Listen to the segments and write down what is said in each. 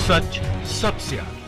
सच सबसे आगे।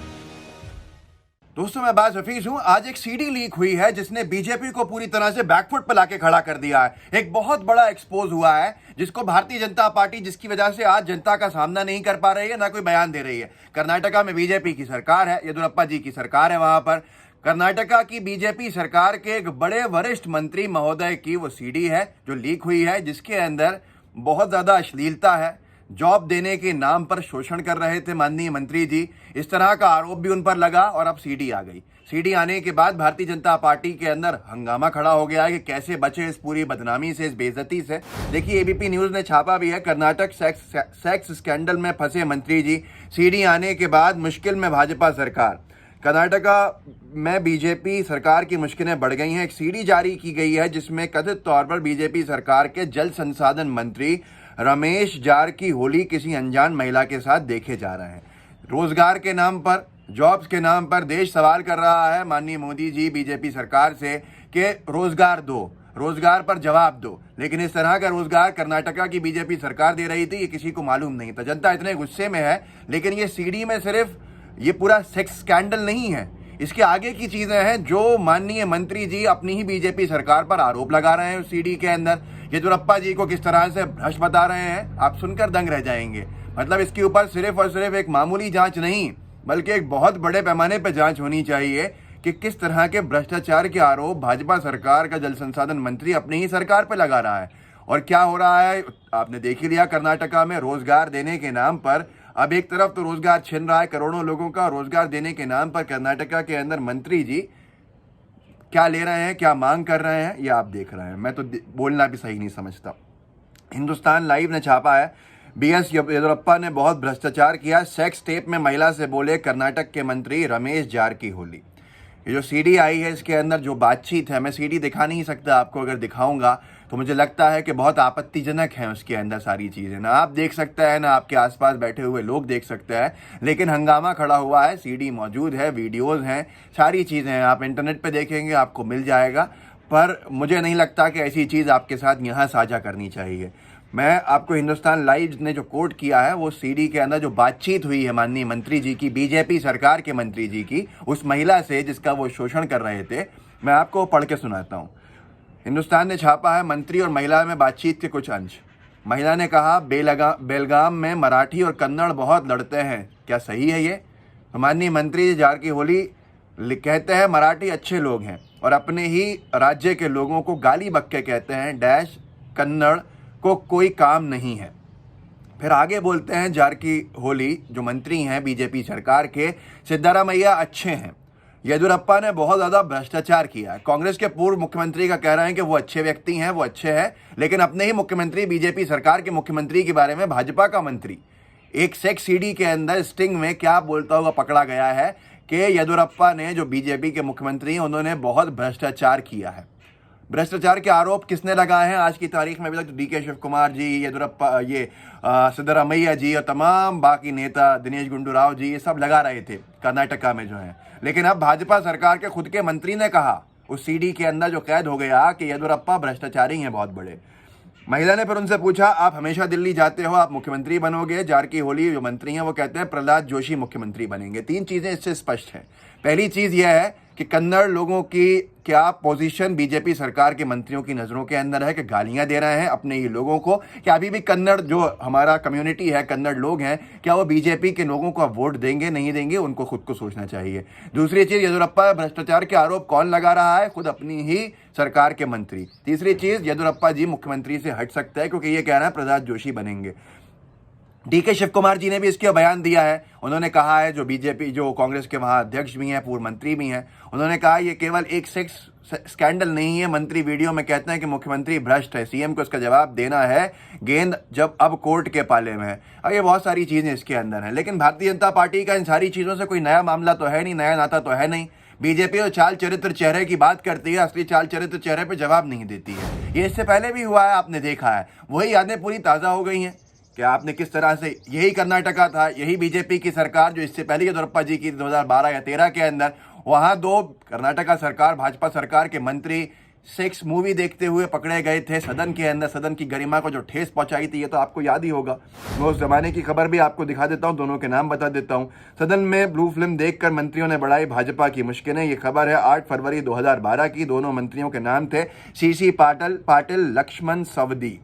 दोस्तों मैं बाज हफीज हूं। आज एक सीडी लीक हुई है जिसने बीजेपी को पूरी तरह से बैकफुट पर लाके खड़ा कर दिया है। एक बहुत बड़ा एक्सपोज हुआ है जिसको भारतीय जनता पार्टी, जिसकी वजह से आज जनता का सामना नहीं कर पा रही है, ना कोई बयान दे रही है। कर्नाटका में बीजेपी की सरकार है, येदियुरप्पा जी की सरकार है। वहां पर कर्नाटका की बीजेपी सरकार के एक बड़े वरिष्ठ मंत्री महोदय की वो सीडी है जो लीक हुई है, जिसके अंदर बहुत ज्यादा अश्लीलता है। जॉब देने के नाम पर शोषण कर रहे थे माननीय मंत्री जी, इस तरह का आरोप भी उन पर लगा और अब सीडी आ गई। सीडी आने के बाद भारतीय जनता पार्टी के अंदर हंगामा खड़ा हो गया है कि कैसे बचे इस पूरी बदनामी से, इस बेइज्जती से। देखिए एबीपी न्यूज ने छापा भी है, कर्नाटक सेक्स स्कैंडल में फंसे मंत्री जी, सीडी आने के बाद मुश्किल में भाजपा सरकार। कर्नाटका में बीजेपी सरकार की मुश्किलें बढ़ गई हैं। एक सीडी जारी की गई है जिसमें कथित तौर पर बीजेपी सरकार के जल संसाधन मंत्री रमेश जारकीहोली किसी अनजान महिला के साथ देखे जा रहे हैं। रोजगार के नाम पर, जॉब्स के नाम पर देश सवाल कर रहा है माननीय मोदी जी बीजेपी सरकार से कि रोजगार दो, रोजगार पर जवाब दो। लेकिन इस तरह का रोजगार कर्नाटका की बीजेपी सरकार दे रही थी, ये किसी को मालूम नहीं था। जनता इतने गुस्से में है। लेकिन ये सीडी में सिर्फ ये पूरा सेक्स स्कैंडल नहीं है, इसके आगे की चीजें हैं जो माननीय मंत्री जी अपनी ही बीजेपी सरकार पर आरोप लगा रहे हैं। उस सीडी के अंदर येदियुरप्पा जी को किस तरह से भ्रष्ट बता रहे हैं, आप सुनकर दंग रह जाएंगे। मतलब इसके ऊपर सिर्फ और सिर्फ एक मामूली जांच नहीं, बल्कि एक बहुत बड़े पैमाने पर जांच होनी चाहिए कि किस तरह के भ्रष्टाचार के आरोप भाजपा सरकार का जल संसाधन मंत्री अपनी ही सरकार पर लगा रहा है। और क्या हो रहा है आपने देख ही लिया। कर्नाटका में रोजगार देने के नाम पर अब एक तरफ तो रोजगार छिन रहा है करोड़ों लोगों का, रोजगार देने के नाम पर कर्नाटका के अंदर मंत्री जी क्या ले रहे हैं, क्या मांग कर रहे हैं, ये आप देख रहे हैं। मैं तो बोलना भी सही नहीं समझता। हिंदुस्तान लाइव ने छापा है, बीएस येदियुरप्पा ने बहुत भ्रष्टाचार किया, सेक्स टेप में महिला से बोले कर्नाटक के मंत्री रमेश जारकीहोली। ये जो सीडी आई है इसके अंदर जो बातचीत है, मैं सीडी दिखा नहीं सकता आपको, अगर दिखाऊंगा तो मुझे लगता है कि बहुत आपत्तिजनक है उसके अंदर सारी चीज़ें। ना आप देख सकते हैं, ना आपके आसपास बैठे हुए लोग देख सकते हैं, लेकिन हंगामा खड़ा हुआ है। सीडी मौजूद है, वीडियोज़ हैं, सारी चीज़ें हैं, आप इंटरनेट पे देखेंगे आपको मिल जाएगा। पर मुझे नहीं लगता कि ऐसी चीज़ आपके साथ यहाँ साझा करनी चाहिए। मैं आपको हिंदुस्तान लाइव ने जो कोट किया है वो सीडी के अंदर जो बातचीत हुई है माननीय मंत्री जी की, बीजेपी सरकार के मंत्री जी की, उस महिला से जिसका वो शोषण कर रहे थे, मैं आपको पढ़ के सुनाता हूँ। हिंदुस्तान ने छापा है, मंत्री और महिला में बातचीत के कुछ अंश। महिला ने कहा, बेलगाम में मराठी और कन्नड़ बहुत लड़ते हैं, क्या सही है ये? तो माननीय मंत्री जारकीहोली कहते हैं मराठी अच्छे लोग हैं और अपने ही राज्य के लोगों को गाली बक्के कहते हैं, डैश कन्नड़ को कोई काम नहीं है। फिर आगे बोलते हैं जारकीहोली जो मंत्री हैं बीजेपी सरकार के, सिद्धारामैया अच्छे हैं, येदियुरप्पा ने बहुत ज़्यादा भ्रष्टाचार किया है। कांग्रेस के पूर्व मुख्यमंत्री का कह रहे हैं कि वो अच्छे व्यक्ति हैं, वो अच्छे हैं, लेकिन अपने ही मुख्यमंत्री, बीजेपी सरकार के मुख्यमंत्री के बारे में भाजपा का मंत्री एक सेक्स सीडी के अंदर स्टिंग में क्या बोलता हुआ पकड़ा गया है कि येदियुरप्पा ने, जो बीजेपी के मुख्यमंत्री हैं, उन्होंने बहुत भ्रष्टाचार किया है। भ्रष्टाचार के आरोप किसने लगाए हैं आज की तारीख में? अभी तक डीके शिव कुमार जी, येदियुरप्पा, ये सिद्धरामैया जी और तमाम बाकी नेता, दिनेश गुंडू राव जी, ये सब लगा रहे थे कर्नाटका में जो है। लेकिन अब भाजपा सरकार के खुद के मंत्री ने कहा उस सीडी के अंदर जो कैद हो गया कि येदियुरप्पा भ्रष्टाचारी हैं बहुत बड़े। महिला ने फिर उनसे पूछा, आप हमेशा दिल्ली जाते हो, आप मुख्यमंत्री बनोगे? जारकीहोली जो मंत्री हैं वो कहते हैं प्रहलाद जोशी मुख्यमंत्री बनेंगे। तीन चीजें इससे स्पष्ट हैं। पहली चीज यह है कि कन्नड़ लोगों की क्या पोजीशन बीजेपी सरकार के मंत्रियों की नज़रों के अंदर है कि गालियां दे रहे हैं अपने ही लोगों को। क्या अभी भी कन्नड़ जो हमारा कम्युनिटी है, कन्नड़ लोग हैं, क्या वो बीजेपी के लोगों को वोट देंगे, नहीं देंगे? उनको खुद को सोचना चाहिए। दूसरी चीज़, येदियुरप्पा भ्रष्टाचार के आरोप कौन लगा रहा है? खुद अपनी ही सरकार के मंत्री। तीसरी चीज़, येदियुरप्पा जी मुख्यमंत्री से हट सकता है क्योंकि ये कह रहा है प्रहलाद जोशी बनेंगे। डीके शिव कुमार जी ने भी इसके बयान दिया है। उन्होंने कहा है, जो बीजेपी, जो कांग्रेस के वहाँ अध्यक्ष भी हैं, पूर्व मंत्री भी हैं, उन्होंने कहा ये केवल एक सेक्स स्कैंडल नहीं है। मंत्री वीडियो में कहते हैं कि मुख्यमंत्री भ्रष्ट है, सीएम को इसका जवाब देना है, गेंद जब अब कोर्ट के पाले में है। और ये बहुत सारी चीज़ें इसके अंदर हैं। लेकिन भारतीय जनता पार्टी का इन सारी चीज़ों से कोई नया मामला तो है नहीं, नया नाता तो है नहीं। बीजेपी और चाल चरित्र चेहरे की बात करती है, असली चाल चरित्र चेहरे पर जवाब नहीं देती है। ये इससे पहले भी हुआ है, आपने देखा है। वही यादें पूरी ताज़ा हो गई हैं कि आपने किस तरह से, यही कर्नाटका था, यही बीजेपी की सरकार जो इससे पहले येदियुरप्पा जी की 2012 या 13 के अंदर, वहाँ दो कर्नाटका सरकार, भाजपा सरकार के मंत्री सेक्स मूवी देखते हुए पकड़े गए थे सदन के अंदर। सदन की गरिमा को जो ठेस पहुंचाई थी ये तो आपको याद ही होगा। मैं उस जमाने की खबर भी आपको दिखा देता हूं, दोनों के नाम बता देता हूं। सदन में ब्लू फिल्म देखकर मंत्रियों ने बढ़ाई भाजपा की मुश्किलें। ये खबर है 8 फरवरी 2012 की। दोनों मंत्रियों के नाम थे सीसी पाटिल, लक्ष्मण सवदी।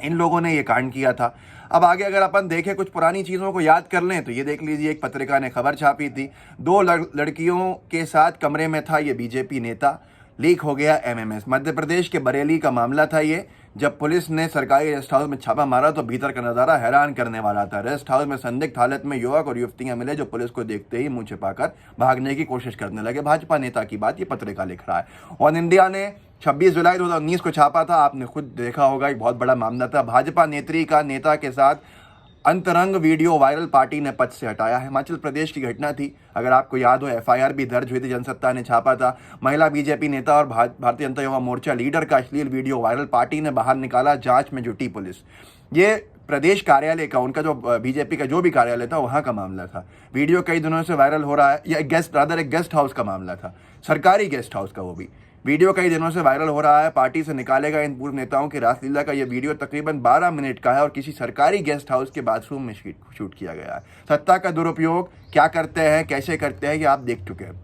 इन लोगों ने ये कांड किया था। अब आगे अगर अपन देखें, कुछ पुरानी चीज़ों को याद कर लें तो ये देख लीजिए, एक पत्रिका ने खबर छापी थी, 2 लड़कियों के साथ कमरे में था ये बीजेपी नेता, लीक हो गया एमएमएस। मध्य प्रदेश के बरेली का मामला था ये। जब पुलिस ने सरकारी रेस्ट हाउस में छापा मारा तो भीतर का नज़ारा हैरान करने वाला था। रेस्ट हाउस में संदिग्ध हालत में युवक और युवतियां मिले जो पुलिस को देखते ही मुंह छिपाकर भागने की कोशिश करने लगे। भाजपा नेता की बात ये पत्रिका लिख रहा है। ऑन इंडिया ने 26 जुलाई 2019 को छापा था, आपने खुद देखा होगा, एक बहुत बड़ा मामला था। भाजपा नेत्री का नेता के साथ अंतरंग वीडियो वायरल, पार्टी ने पद से हटाया। हिमाचल प्रदेश की घटना थी, अगर आपको याद हो, एफआईआर भी दर्ज हुई थी, जनसत्ता ने छापा था। महिला बीजेपी नेता और भारतीय जनता युवा मोर्चा लीडर का अश्लील वीडियो वायरल, पार्टी ने बाहर निकाला, जांच में जुटी पुलिस। ये प्रदेश कार्यालय का, उनका जो बीजेपी का जो भी कार्यालय था वहां का मामला था। वीडियो कई दिनों से वायरल हो रहा है। यह एक गेस्ट हाउस का मामला था, सरकारी गेस्ट हाउस का। वो भी वीडियो कई दिनों से वायरल हो रहा है। पार्टी से निकाले गए इन पूर्व नेताओं की रासलीला का यह वीडियो तकरीबन 12 मिनट का है और किसी सरकारी गेस्ट हाउस के बाथरूम में शूट किया गया है। सत्ता का दुरुपयोग क्या करते हैं, कैसे करते हैं, ये आप देख चुके हैं।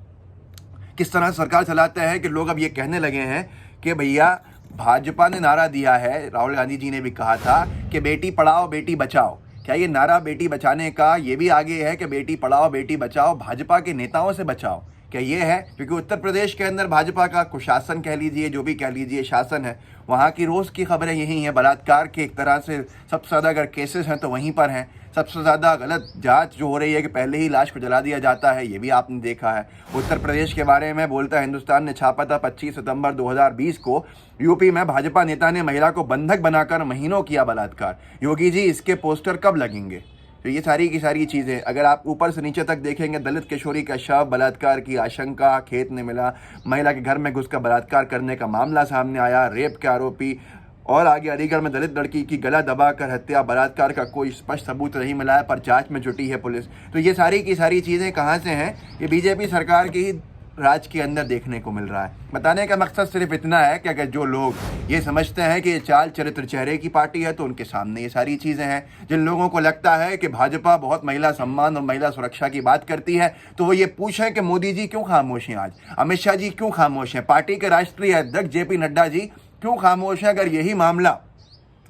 किस तरह सरकार चलाते हैं कि लोग अब ये कहने लगे हैं कि भैया, भाजपा ने नारा दिया है, राहुल गांधी जी ने भी कहा था कि बेटी पढ़ाओ बेटी बचाओ। क्या ये नारा बेटी बचाने का ये भी आगे है कि बेटी पढ़ाओ बेटी बचाओ, भाजपा के नेताओं से बचाओ? क्या ये है? क्योंकि उत्तर प्रदेश के अंदर भाजपा का कुशासन कह लीजिए, जो भी कह लीजिए, शासन है, वहाँ की रोज़ की खबरें यही हैं। बलात्कार के एक तरह से सबसे ज़्यादा अगर केसेस हैं तो वहीं पर हैं। सबसे ज़्यादा गलत जांच जो हो रही है कि पहले ही लाश को जला दिया जाता है, ये भी आपने देखा है। उत्तर प्रदेश के बारे में बोलता हिंदुस्तान ने छापा था 25 सितंबर 2020 को, यूपी में भाजपा नेता ने महिला को बंधक बनाकर महीनों किया बलात्कार। योगी जी, इसके पोस्टर कब लगेंगे? तो ये सारी की सारी चीज़ें अगर आप ऊपर से नीचे तक देखेंगे, दलित किशोरी का शव, बलात्कार की आशंका, खेत में मिला, महिला के घर में घुसकर बलात्कार करने का मामला सामने आया, रेप के आरोपी, और आगे अलीगढ़ में दलित लड़की की गला दबाकर हत्या, बलात्कार का कोई स्पष्ट सबूत नहीं मिला है पर जांच में जुटी है पुलिस। तो ये सारी की सारी चीज़ें कहाँ से हैं? ये बीजेपी सरकार की ही राज के अंदर देखने को मिल रहा है। बताने का मकसद सिर्फ इतना है कि अगर जो लोग ये समझते हैं कि ये चाल चरित्र चेहरे की पार्टी है तो उनके सामने ये सारी चीज़ें हैं। जिन लोगों को लगता है कि भाजपा बहुत महिला सम्मान और महिला सुरक्षा की बात करती है तो वो ये पूछें कि मोदी जी क्यों खामोश हैं, आज अमित शाह जी क्यों खामोश हैं, पार्टी के राष्ट्रीय अध्यक्ष जेपी नड्डा जी क्यों खामोश हैं? अगर यही मामला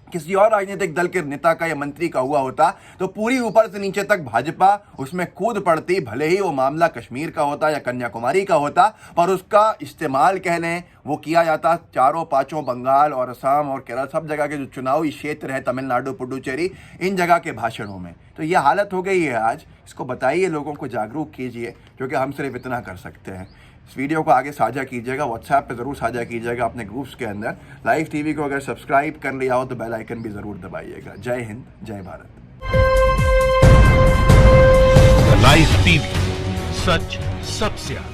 किसी और राजनीतिक दल के नेता का या मंत्री का हुआ होता तो पूरी ऊपर से नीचे तक भाजपा उसमें कूद पड़ती, भले ही वो मामला कश्मीर का होता या कन्याकुमारी का होता, पर उसका इस्तेमाल कह लें वो किया जाता चारों पांचों बंगाल और असम और केरल, सब जगह के जो चुनावी क्षेत्र है, तमिलनाडु, पुडुचेरी, इन जगह के भाषणों में। तो ये हालत हो गई है आज। इसको बताइए, लोगों को जागरूक कीजिए, क्योंकि हम सिर्फ इतना कर सकते हैं। इस वीडियो को आगे साझा कीजिएगा, व्हाट्सएप पे ज़रूर साझा कीजिएगा अपने ग्रुप्स के अंदर। लाइव टीवी को अगर सब्सक्राइब कर लिया हो तो बेल आइकन भी ज़रूर दबाइएगा। जय हिंद, जय भारत। लाइव टीवी, सच सबसे आगे।